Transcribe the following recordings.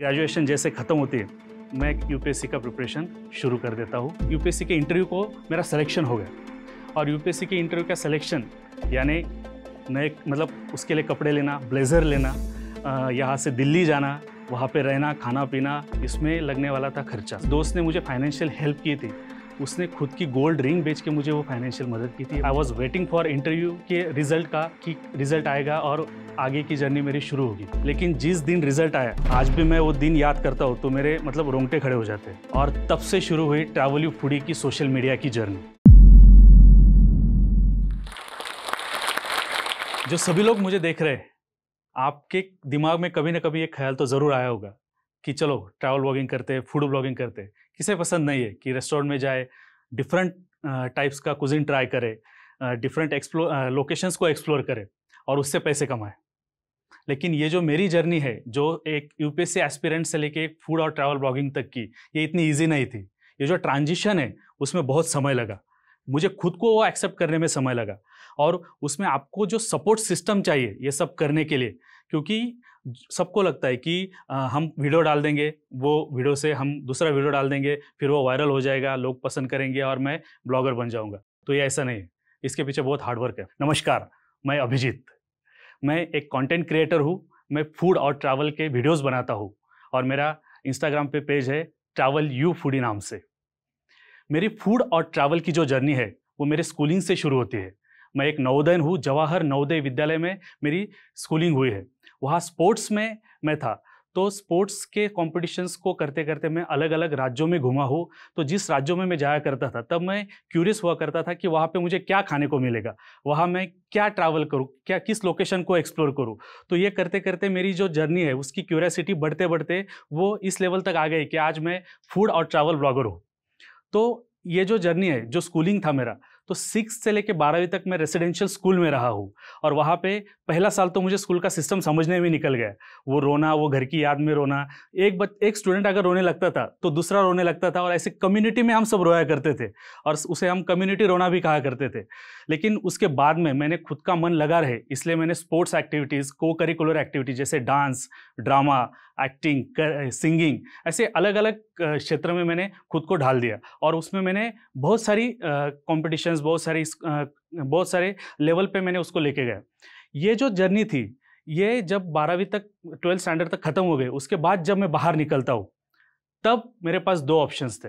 Graduation जैसे ख़त्म होती है, मैं यूपीएससी का प्रिपरेशन शुरू कर देता हूँ। यूपीएससी के इंटरव्यू को मेरा सिलेक्शन हो गया और यूपीएससी के इंटरव्यू का सिलेक्शन यानी नए मतलब उसके लिए कपड़े लेना, ब्लेज़र लेना, यहाँ से दिल्ली जाना, वहाँ पे रहना, खाना पीना, इसमें लगने वाला था खर्चा। दोस्त ने मुझे फाइनेंशियल हेल्प की थी, उसने खुद की गोल्ड रिंग बेच के मुझे वो फाइनेंशियल मदद की थी। I was waiting for interview के रिजल्ट का कि रिजल्ट आएगा और आगे की जर्नी मेरी शुरू होगी। लेकिन जिस दिन रिजल्ट आया, आज भी मैं वो दिन याद करता हूँ तो मेरे मतलब रोंगटे खड़े हो जाते हैं। और तब से शुरू हुई ट्रैवल यू फूडी की सोशल मीडिया की जर्नी। जो सभी लोग मुझे देख रहे हैं, आपके दिमाग में कभी ना कभी एक ख्याल तो ज़रूर आया होगा कि चलो ट्रैवल ब्लॉगिंग करते हैं, फूड ब्लॉगिंग करते हैं। किसे पसंद नहीं है कि रेस्टोरेंट में जाए, डिफरेंट टाइप्स का कुजिन ट्राई करे, डिफरेंट लोकेशंस को एक्सप्लोर करे और उससे पैसे कमाए। लेकिन ये जो मेरी जर्नी है, जो एक यूपीएससी एस्पिरेंट से लेके एक फूड और ट्रैवल ब्लॉगिंग तक की, ये इतनी ईजी नहीं थी। ये जो ट्रांजिशन है उसमें बहुत समय लगा, मुझे खुद को वो एक्सेप्ट करने में समय लगा और उसमें आपको जो सपोर्ट सिस्टम चाहिए ये सब करने के लिए, क्योंकि सबको लगता है कि हम वीडियो डाल देंगे, वो वीडियो से हम दूसरा वीडियो डाल देंगे, फिर वो वायरल हो जाएगा, लोग पसंद करेंगे और मैं ब्लॉगर बन जाऊंगा। तो ये ऐसा नहीं है, इसके पीछे बहुत हार्डवर्क है। नमस्कार, मैं अभिजीत, मैं एक कंटेंट क्रिएटर हूँ। मैं फूड और ट्रैवल के वीडियोस बनाता हूँ और मेरा इंस्टाग्राम पे पेज है ट्रैवल यू फूडी नाम से। मेरी फूड और ट्रैवल की जो जर्नी है वो मेरे स्कूलिंग से शुरू होती है। मैं एक नवोदयन हूँ, जवाहर नवोदय विद्यालय में मेरी स्कूलिंग हुई है। वहाँ स्पोर्ट्स में मैं था, तो स्पोर्ट्स के कॉम्पिटिशन्स को करते करते मैं अलग अलग राज्यों में घुमा हूँ। तो जिस राज्यों में मैं जाया करता था तब मैं क्यूरियस हुआ करता था कि वहाँ पे मुझे क्या खाने को मिलेगा, वहाँ मैं क्या ट्रैवल करूँ, क्या किस लोकेशन को एक्सप्लोर करूँ। तो ये करते करते मेरी जो जर्नी है उसकी क्यूरियोसिटी बढ़ते बढ़ते वो इस लेवल तक आ गई कि आज मैं फूड और ट्रैवल ब्लॉगर हूँ। तो ये जो जर्नी है, जो स्कूलिंग था मेरा, तो 6 से लेके 12वीं तक मैं रेसिडेंशियल स्कूल में रहा हूँ और वहाँ पे पहला साल तो मुझे स्कूल का सिस्टम समझने में निकल गया। वो रोना, वो घर की याद में रोना, एक स्टूडेंट अगर रोने लगता था तो दूसरा रोने लगता था और ऐसे कम्युनिटी में हम सब रोया करते थे और उसे हम कम्युनिटी रोना भी कहा करते थे। लेकिन उसके बाद में मैंने खुद का मन लगा रहे, इसलिए मैंने स्पोर्ट्स एक्टिविटीज़, को करिकुलर एक्टिविटीज जैसे डांस, ड्रामा, एक्टिंग, सिंगिंग, ऐसे अलग अलग क्षेत्र में मैंने खुद को ढाल दिया और उसमें मैंने बहुत सारी कॉम्पिटिशन्स, बहुत सारे लेवल पे मैंने उसको लेके गया। ये जो जर्नी थी, ये जब 12वीं तक, 12th स्टैंडर्ड तक ख़त्म हो गए, उसके बाद जब मैं बाहर निकलता हूँ तब मेरे पास 2 ऑप्शंस थे।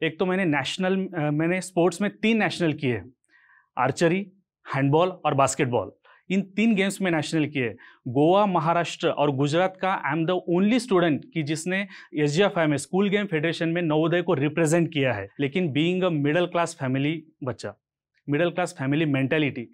एक तो मैंने स्पोर्ट्स में 3 नेशनल किए, आर्चरी, हैंडबॉल और बास्केटबॉल। इन 3 गेम्स में नेशनल किए। गोवा, महाराष्ट्र और गुजरात का I am the only student कि जिसने एसजीएफआई में, स्कूल गेम फेडरेशन में, नवोदय को रिप्रेजेंट किया है। लेकिन being a middle class family बच्चा, मिडिल क्लास फैमिली मेंटालिटी,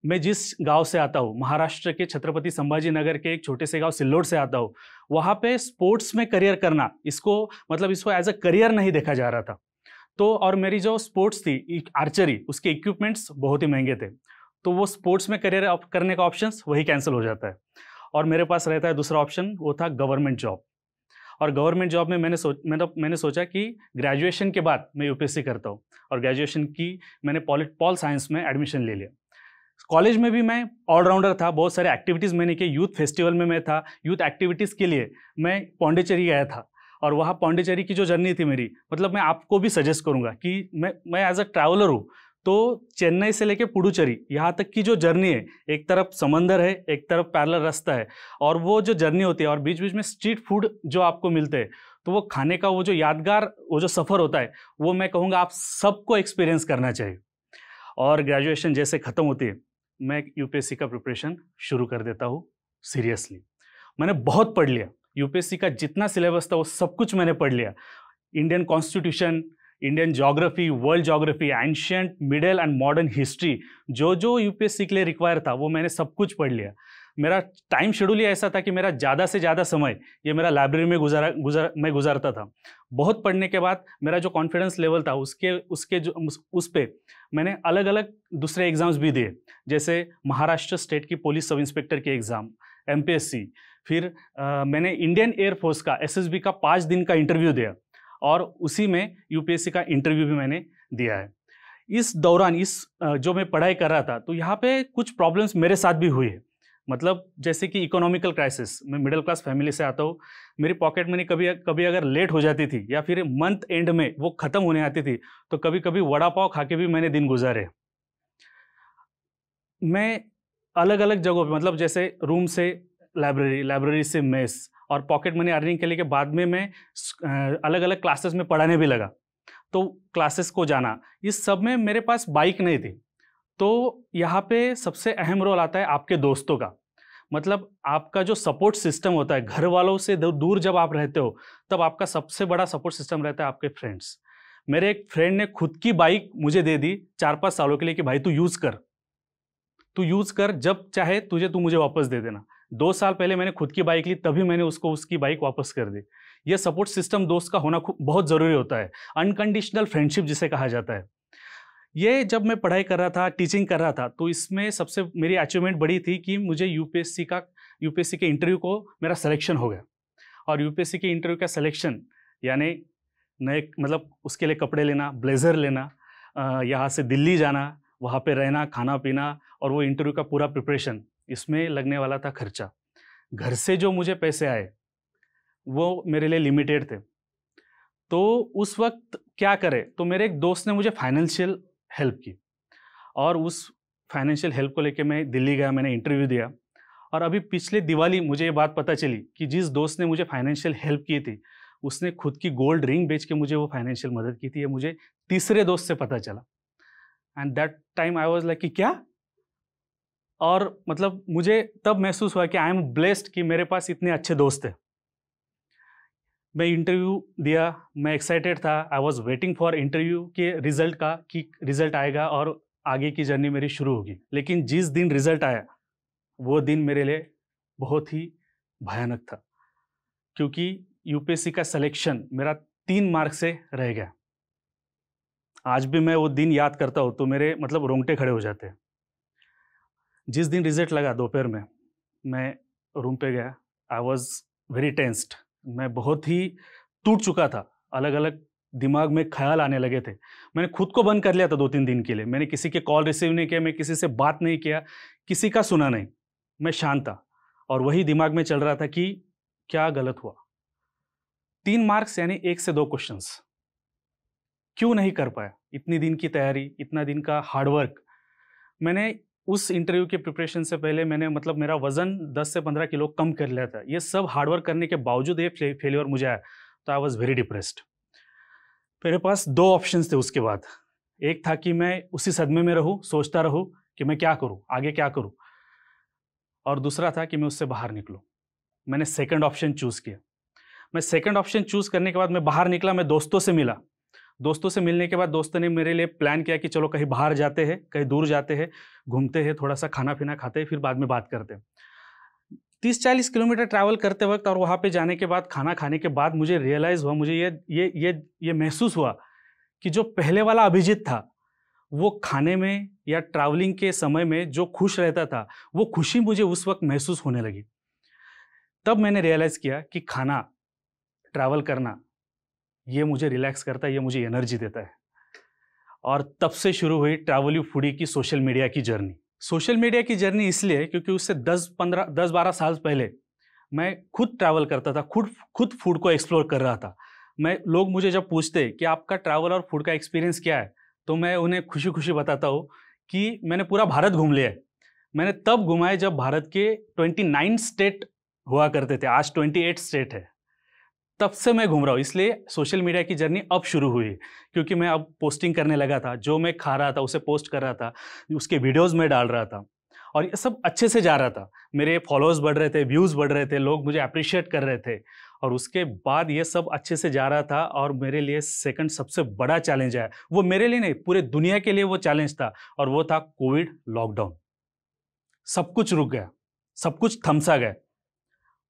मैं जिस गांव से आता हूँ, महाराष्ट्र के छत्रपति संभाजी नगर के एक छोटे से गांव सिल्लोड से आता हूँ, वहाँ पे स्पोर्ट्स में करियर करना, इसको एज अ करियर नहीं देखा जा रहा था। तो और मेरी जो स्पोर्ट्स थी आर्चरी, उसके इक्विपमेंट्स बहुत ही महंगे थे, तो वो स्पोर्ट्स में करियर करने का ऑप्शंस वही कैंसिल हो जाता है और मेरे पास रहता है दूसरा ऑप्शन, वो था गवर्नमेंट जॉब। और गवर्नमेंट जॉब में मैंने सोचा कि ग्रेजुएशन के बाद मैं यूपीएससी करता हूँ और ग्रेजुएशन की मैंने पॉल साइंस में एडमिशन ले लिया। कॉलेज में भी मैं ऑलराउंडर था, बहुत सारे एक्टिविटीज़ मैंने किए। यूथ फेस्टिवल में मैं था, यूथ एक्टिविटीज़ के लिए मैं पौंडीचेरी गया था और वहाँ पौंडीचेरी की जो जर्नी थी मेरी, मैं आपको भी सजेस्ट करूँगा कि मैं एज अ ट्रैवलर हूँ, तो चेन्नई से लेके पुडुचेरी यहाँ तक की जो जर्नी है, एक तरफ समंदर है, एक तरफ पैरेलल रास्ता है और वो जो जर्नी होती है और बीच बीच में स्ट्रीट फूड जो आपको मिलते हैं, तो वो खाने का वो जो यादगार वो जो सफ़र होता है, वो मैं कहूँगा आप सबको एक्सपीरियंस करना चाहिए। और ग्रेजुएशन जैसे ख़त्म होती है, मैं यूपीएससी का प्रिपरेशन शुरू कर देता हूँ सीरियसली। मैंने बहुत पढ़ लिया, यूपीएससी का जितना सिलेबस था वो सब कुछ मैंने पढ़ लिया। Indian constitution, Indian geography, world geography, ancient, middle and modern history, जो यूपीएससी के लिए रिक्वायर था वो मैंने सब कुछ पढ़ लिया। मेरा टाइम शेड्यूल ही ऐसा था कि मेरा ज़्यादा से ज़्यादा समय ये मेरा लाइब्रेरी में मैं गुजारता था। बहुत पढ़ने के बाद मेरा जो कॉन्फिडेंस लेवल था उस पे मैंने अलग अलग दूसरे एग्ज़ाम्स भी दिए, जैसे महाराष्ट्र स्टेट की पुलिस सब इंस्पेक्टर के एग्ज़ाम, एमपीएससी, फिर मैंने इंडियन एयरफोर्स का एसएसबी का 5 दिन का इंटरव्यू दिया और उसी में यूपीएससी का इंटरव्यू भी मैंने दिया है। इस दौरान जो मैं पढ़ाई कर रहा था, तो यहाँ पे कुछ प्रॉब्लम्स मेरे साथ भी हुई है। जैसे कि इकोनॉमिकल क्राइसिस, मैं मिडिल क्लास फैमिली से आता हूँ, मेरी पॉकेट मनी कभी कभी अगर लेट हो जाती थी या फिर मंथ एंड में वो खत्म होने आती थी, तो कभी कभी वड़ा पाव खा के भी मैंने दिन गुजारे। मैं अलग अलग जगहों पे, मतलब जैसे रूम से लाइब्रेरी, लाइब्रेरी से मेस, और पॉकेट मनी अर्निंग के लिए के बाद में मैं अलग अलग क्लासेस में पढ़ाने भी लगा। तो क्लासेस को जाना, इस सब में मेरे पास बाइक नहीं थी। तो यहाँ पे सबसे अहम रोल आता है आपके दोस्तों का। मतलब आपका जो सपोर्ट सिस्टम होता है, घर वालों से दूर जब आप रहते हो, तब आपका सबसे बड़ा सपोर्ट सिस्टम रहता है आपके फ्रेंड्स। मेरे एक फ्रेंड ने खुद की बाइक मुझे दे दी 4-5 सालों के लिए कि भाई तू यूज़ कर, जब चाहे तू मुझे वापस दे देना। 2 साल पहले मैंने खुद की बाइक ली, तभी मैंने उसको उसकी बाइक वापस कर दी। ये सपोर्ट सिस्टम दोस्त का होना बहुत ज़रूरी होता है। अनकंडीशनल फ्रेंडशिप जिसे कहा जाता है। ये जब मैं पढ़ाई कर रहा था, टीचिंग कर रहा था, तो इसमें सबसे मेरी अचीवमेंट बड़ी थी कि मुझे यूपीएससी के इंटरव्यू को मेरा सिलेक्शन हो गया। और यूपीएससी के इंटरव्यू का सिलेक्शन यानी नए, मतलब उसके लिए कपड़े लेना, ब्लेज़र लेना, यहाँ से दिल्ली जाना, वहाँ पे रहना, खाना पीना, और वो इंटरव्यू का पूरा प्रिपरेशन, इसमें लगने वाला था खर्चा। घर से जो मुझे पैसे आए वो मेरे लिए लिमिटेड थे। तो उस वक्त क्या करें, तो मेरे एक दोस्त ने मुझे फाइनेंशियल हेल्प की, और उस फाइनेंशियल हेल्प को लेके मैं दिल्ली गया, मैंने इंटरव्यू दिया। और अभी पिछले दिवाली मुझे ये बात पता चली कि जिस दोस्त ने मुझे फाइनेंशियल हेल्प की थी, उसने खुद की गोल्ड रिंग बेच के मुझे वो फाइनेंशियल मदद की थी। ये मुझे तीसरे दोस्त से पता चला। And that time I was like कि क्या। और मतलब मुझे तब महसूस हुआ कि आई एम ब्लेस्ड कि मेरे पास इतने अच्छे दोस्त थे। मैं इंटरव्यू दिया, मैं एक्साइटेड था, I was waiting for interview के रिजल्ट का, कि रिजल्ट आएगा और आगे की जर्नी मेरी शुरू होगी। लेकिन जिस दिन रिजल्ट आया, वो दिन मेरे लिए बहुत ही भयानक था, क्योंकि यूपीएससी का सिलेक्शन मेरा 3 मार्क से रह गया। आज भी मैं वो दिन याद करता हूँ तो मेरे मतलब रोंगटे खड़े हो जाते हैं। जिस दिन रिजल्ट लगा दोपहर में, मैं रूम पे गया, आई वॉज वेरी टेंस्ड। मैं बहुत ही टूट चुका था, अलग अलग दिमाग में ख्याल आने लगे थे। मैंने खुद को बंद कर लिया था 2-3 दिन के लिए। मैंने किसी के कॉल रिसीव नहीं किया, मैं किसी से बात नहीं किया, किसी का सुना नहीं। मैं शांत था और वही दिमाग में चल रहा था कि क्या गलत हुआ। 3 मार्क्स यानी 1 से 2 क्वेश्चंस, क्यों नहीं कर पाया? इतनी दिन की तैयारी, इतना दिन का हार्डवर्क। मैंने उस इंटरव्यू के प्रिपरेशन से पहले मैंने मतलब मेरा वजन 10 से 15 किलो कम कर लिया था। ये सब हार्डवर्क करने के बावजूद ये फेलियर मुझे आया, तो आई वॉज वेरी डिप्रेस्ड। मेरे पास 2 ऑप्शंस थे उसके बाद। एक था कि मैं उसी सदमे में रहूं, सोचता रहूं कि मैं क्या करूं, आगे क्या करूं, और दूसरा था कि मैं उससे बाहर निकलूं। मैंने सेकंड ऑप्शन चूज़ किया। मैं सेकंड ऑप्शन चूज़ करने के बाद मैं बाहर निकला, मैं दोस्तों से मिला। दोस्तों से मिलने के बाद दोस्तों ने मेरे लिए प्लान किया कि चलो कहीं बाहर जाते हैं, कहीं दूर जाते हैं, घूमते हैं, थोड़ा सा खाना पीना खाते हैं, फिर बाद में बात करते हैं। 30-40 किलोमीटर ट्रैवल करते वक्त और वहाँ पे जाने के बाद, खाना खाने के बाद मुझे रियलाइज़ हुआ, मुझे ये महसूस हुआ कि जो पहले वाला अभिजीत था, वो खाने में या ट्रैवलिंग के समय में जो खुश रहता था, वो खुशी मुझे उस वक्त महसूस होने लगी। तब मैंने रियलाइज़ किया कि खाना, ट्रैवल करना, ये मुझे रिलैक्स करता है, ये मुझे एनर्जी देता है। और तब से शुरू हुई ट्रैवल यू फूडी की सोशल मीडिया की जर्नी। सोशल मीडिया की जर्नी इसलिए क्योंकि उससे 10-12 साल पहले मैं खुद ट्रैवल करता था, खुद फूड को एक्सप्लोर कर रहा था। लोग मुझे जब पूछते कि आपका ट्रैवल और फूड का एक्सपीरियंस क्या है, तो मैं उन्हें खुशी खुशी बताता हूँ कि मैंने पूरा भारत घूम लिया है। मैंने तब घुमाए जब भारत के 29 स्टेट हुआ करते थे, आज 28 स्टेट है। तब से मैं घूम रहा हूँ, इसलिए सोशल मीडिया की जर्नी अब शुरू हुई, क्योंकि मैं अब पोस्टिंग करने लगा था। जो मैं खा रहा था उसे पोस्ट कर रहा था, उसके वीडियोस में डाल रहा था, और ये सब अच्छे से जा रहा था। मेरे फॉलोअर्स बढ़ रहे थे, व्यूज़ बढ़ रहे थे, लोग मुझे अप्रिशिएट कर रहे थे, और उसके बाद ये सब अच्छे से जा रहा था। और मेरे लिए सेकंड सबसे बड़ा चैलेंज आया, वो मेरे लिए नहीं, पूरे दुनिया के लिए वो चैलेंज था, और वो था कोविड लॉकडाउन। सब कुछ रुक गया, सब कुछ थमसा गया।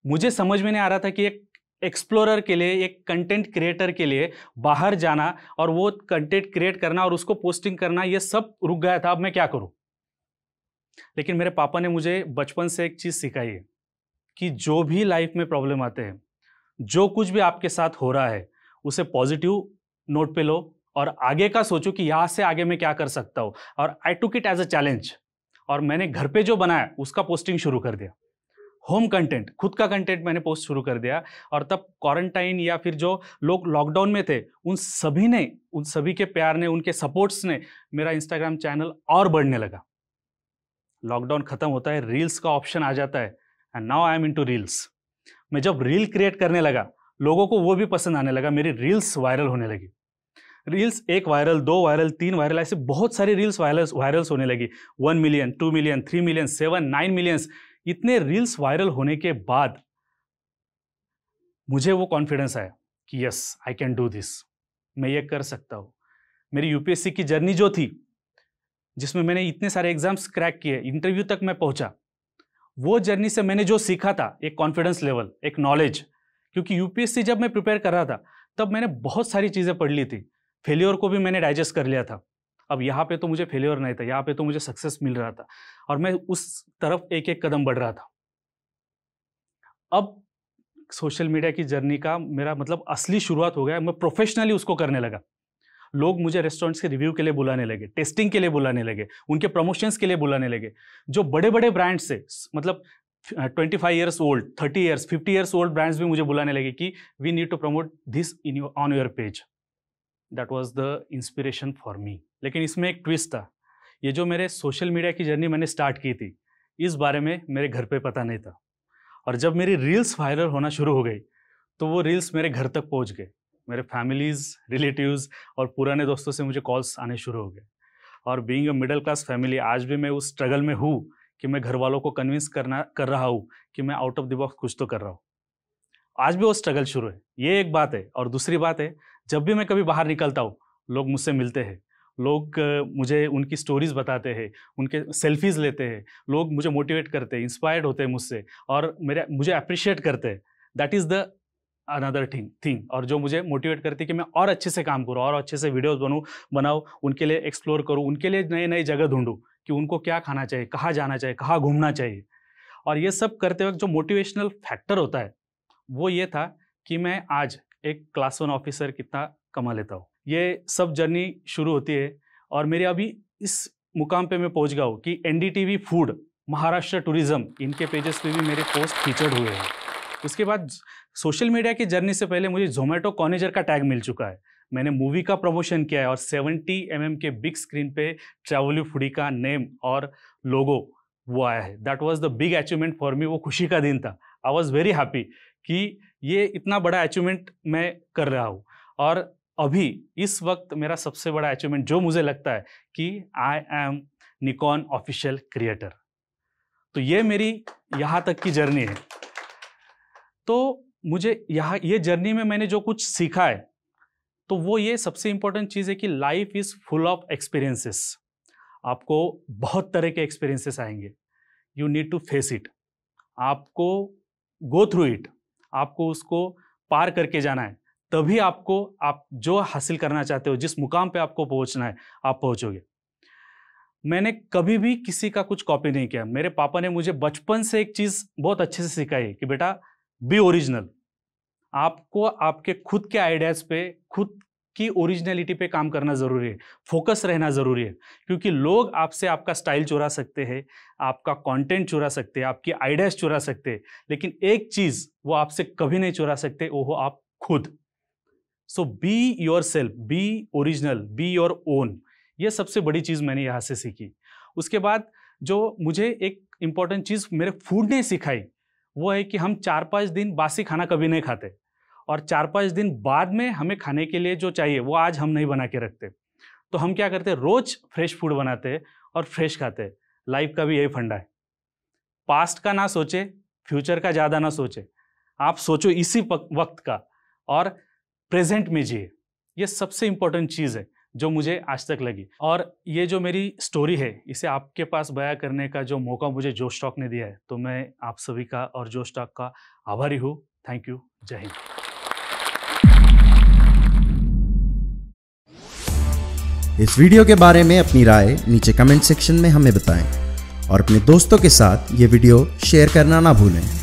मुझे समझ में नहीं आ रहा था कि एक एक्सप्लोरर के लिए, एक कंटेंट क्रिएटर के लिए बाहर जाना और वो कंटेंट क्रिएट करना और उसको पोस्टिंग करना, ये सब रुक गया था। अब मैं क्या करूं? लेकिन मेरे पापा ने मुझे बचपन से एक चीज़ सिखाई है कि जो भी लाइफ में प्रॉब्लम आते हैं, जो कुछ भी आपके साथ हो रहा है, उसे पॉजिटिव नोट पे लो और आगे का सोचो कि यहाँ से आगे मैं क्या कर सकता हूँ। और I took it as a challenge, और मैंने घर पे जो बनाया उसका पोस्टिंग शुरू कर दिया। होम कंटेंट, खुद का कंटेंट मैंने पोस्ट शुरू कर दिया। और तब क्वारंटाइन या फिर जो लोग लॉकडाउन में थे उन सभी के प्यार ने, उनके सपोर्ट्स ने मेरा इंस्टाग्राम चैनल और बढ़ने लगा। लॉकडाउन खत्म होता है, रील्स का ऑप्शन आ जाता है, and now I am into reels. मैं जब रील क्रिएट करने लगा, लोगों को वो भी पसंद आने लगा, मेरी रील्स वायरल होने लगी। रील्स 1 वायरल, 2 वायरल, 3 वायरल, ऐसे बहुत सारी रील्स वायरल्स होने लगी। 1 मिलियन, 2 मिलियन, 3 मिलियन, 7, 9 मिलियंस। इतने रील्स वायरल होने के बाद मुझे वो कॉन्फिडेंस आया कि yes, I can do this, मैं ये कर सकता हूँ। मेरी यूपीएससी की जर्नी जो थी, जिसमें मैंने इतने सारे एग्जाम्स क्रैक किए, इंटरव्यू तक मैं पहुंचा, वो जर्नी से मैंने जो सीखा था, एक कॉन्फिडेंस लेवल, एक नॉलेज, क्योंकि यूपीएससी जब मैं प्रिपेयर कर रहा था तब मैंने बहुत सारी चीज़ें पढ़ ली थी, फेलियर को भी मैंने डाइजेस्ट कर लिया था। अब यहाँ पे तो मुझे फेलियर नहीं था, यहाँ पे तो मुझे सक्सेस मिल रहा था और मैं उस तरफ एक एक कदम बढ़ रहा था। अब सोशल मीडिया की जर्नी का मेरा मतलब असली शुरुआत हो गया, मैं प्रोफेशनली उसको करने लगा। लोग मुझे रेस्टोरेंट्स के रिव्यू के लिए बुलाने लगे, टेस्टिंग के लिए बुलाने लगे, उनके प्रमोशंस के लिए बुलाने लगे। जो बड़े बड़े ब्रांड्स से, मतलब 25 years old, 30 years, 50 years old brands भी मुझे बुलाने लगे कि we need to promote this on your page. That was the inspiration for me. लेकिन इसमें एक ट्विस्ट था। ये जो मेरे सोशल मीडिया की जर्नी मैंने स्टार्ट की थी, इस बारे में मेरे घर पे पता नहीं था। और जब मेरी रील्स वायरल होना शुरू हो गई तो वो रील्स मेरे घर तक पहुंच गए। मेरे फैमिलीज़, रिलेटिव्स और पुराने दोस्तों से मुझे कॉल्स आने शुरू हो गए। और being a middle class family, आज भी मैं उस स्ट्रगल में हूँ कि मैं घर वालों को कन्विंस कर रहा हूँ कि मैं आउट ऑफ द बॉक्स कुछ तो कर रहा हूँ। आज भी वो स्ट्रगल शुरू है, ये एक बात है। और दूसरी बात है, जब भी मैं कभी बाहर निकलता हूँ, लोग मुझसे मिलते हैं, लोग मुझे उनकी स्टोरीज बताते हैं, उनके सेल्फीज लेते हैं, लोग मुझे मोटिवेट करते हैं, इंस्पायर्ड होते हैं मुझसे और मुझे अप्रिशिएट करते हैं। That is the another thing और जो मुझे मोटिवेट करती है कि मैं और अच्छे से काम करूँ और अच्छे से वीडियोस बनाऊँ, उनके लिए एक्सप्लोर करूँ, उनके लिए नई नई जगह ढूंढूँ कि उनको क्या खाना चाहिए, कहाँ जाना चाहिए, कहाँ घूमना चाहिए। और ये सब करते वक्त जो मोटिवेशनल फैक्टर होता है वो ये था कि मैं आज एक क्लास 1 ऑफिसर कितना कमा लेता हूँ। ये सब जर्नी शुरू होती है और मेरे अभी इस मुकाम पे मैं पहुँच गया हूँ कि एनडीटीवी फूड, महाराष्ट्र टूरिज्म, इनके पेजेस पे भी मेरे पोस्ट फीचर्ड हुए हैं। उसके बाद सोशल मीडिया की जर्नी से पहले मुझे जोमेटो कॉर्निजर का टैग मिल चुका है। मैंने मूवी का प्रमोशन किया है और 70 mm के बिग स्क्रीन पे ट्रैवली फूडी का नेम और लोगो वो आया है। That was the big achievement for me. वो खुशी का दिन था। आई वॉज वेरी हैप्पी कि ये इतना बड़ा अचीवमेंट मैं कर रहा हूँ। और अभी इस वक्त मेरा सबसे बड़ा अचीवमेंट जो मुझे लगता है कि I am Nikon official creator. तो ये मेरी यहाँ तक की जर्नी है। तो मुझे ये जर्नी में मैंने जो कुछ सीखा है तो वो ये सबसे इंपॉर्टेंट चीज़ है कि life is full of experiences. आपको बहुत तरह के एक्सपीरियंसेस आएंगे। You need to face it. आपको गो थ्रू इट। आपको उसको पार करके जाना है, तभी आप जो हासिल करना चाहते हो, जिस मुकाम पे आपको पहुंचना है, आप पहुंचोगे। मैंने कभी भी किसी का कुछ कॉपी नहीं किया। मेरे पापा ने मुझे बचपन से एक चीज़ बहुत अच्छे से सिखाई कि बेटा बी ओरिजिनल। आपको आपके खुद के आइडियाज़ पे, खुद की ओरिजिनलिटी पे काम करना ज़रूरी है, फोकस रहना ज़रूरी है। क्योंकि लोग आपसे आपका स्टाइल चुरा सकते हैं, आपका कंटेंट चुरा सकते हैं, आपकी आइडियाज़ चुरा सकते हैं, लेकिन एक चीज़ वो आपसे कभी नहीं चुरा सकते, वो हो आप खुद। So be yourself, be original, be your own. ये सबसे बड़ी चीज़ मैंने यहाँ से सीखी। उसके बाद जो मुझे एक इम्पॉर्टेंट चीज़ मेरे फूड ने सिखाई वो है कि हम 4-5 दिन बासी खाना कभी नहीं खाते और 4-5 दिन बाद में हमें खाने के लिए जो चाहिए वो आज हम नहीं बना के रखते। तो हम क्या करते हैं, रोज फ्रेश फूड बनाते हैं और फ्रेश खाते हैं। लाइफ का भी यही फंडा है। पास्ट का ना सोचे, फ्यूचर का ज़्यादा ना सोचे, आप सोचो इसी वक्त का और प्रेजेंट में जिए। ये सबसे इंपॉर्टेंट चीज़ है जो मुझे आज तक लगी। और ये जो मेरी स्टोरी है इसे आपके पास बयां करने का जो मौका मुझे जोश टॉक ने दिया है, तो मैं आप सभी का और जोश टॉक का आभारी हूँ। Thank you. जय हिंद। इस वीडियो के बारे में अपनी राय नीचे कमेंट सेक्शन में हमें बताएं और अपने दोस्तों के साथ ये वीडियो शेयर करना ना भूलें।